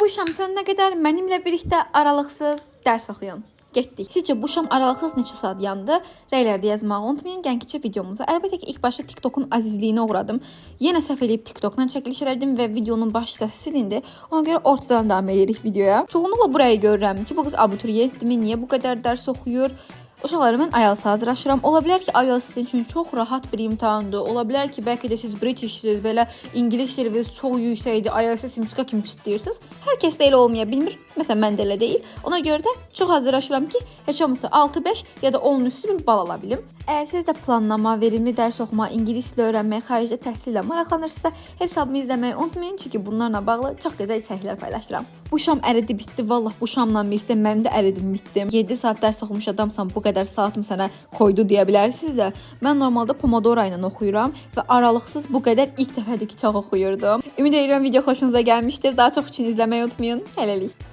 Bu şam sonuna qədər mənimlə birlikdə aralıqsız dərs oxuyun. Getdik. Sizcə bu şam aralıqsız neçə saat yandı? Rəylərdə yazmağı unutmayın. Gəncə videomuza. Əlbəttə ki, ilk başda TikTok'un azizliyinə uğradım. Yenə səhv eləyib TikTok'dan çəkiliş elədim və videonun baş hissəsi silindi. Ona görə ortadan davam edirik videoya. Çoğunluqla burayı görürəm ki, bu qız abituriyentmi, niyə bu qədər dərs oxuyur? Uşaqlar, mən IELTS hazırlaşıram. Ola bilər ki, IELTS sizin üçün çox rahat bir imtahandır. Ola bilər ki, bəlkə də siz Britishsiz, belə İngilis diliniz çox yüksəkdir, IELTS-ə simçika kimi çitləyirsiniz. Hər kəs də elə olmaya bilmir. Məsələn, mən də elə deyil. Ona görə də çox hazırlaşıram ki, heç olmasa 6-5 ya da 10-un üstü bir bal ala bilim. Əgər siz də planlama, verimli dərs oxuma, ingilis dili öyrənmək, xaricdə təhsillə maraqlanırsınızsa, hesabımı izləməyi unutmayın, çünki bunlarla bağlı çox gözəl içəriklər paylaşıram. Bu şam əridi bitdi. Vallah bu şamla birlikdə mən də əridim bitdim. 7 saat dərs oxumuş adamsan, bu qədər saatım sənə koydu deyə bilərsiniz də. Mən normalda Pomodoro ilə oxuyuram və aralıqsız bu qədər ilk dəfədir ki, çox oxuyurdum. Ümid edirəm video xoşunuza gəlmişdir. Daha çox üçün izləməyi unutmayın. Hələlik.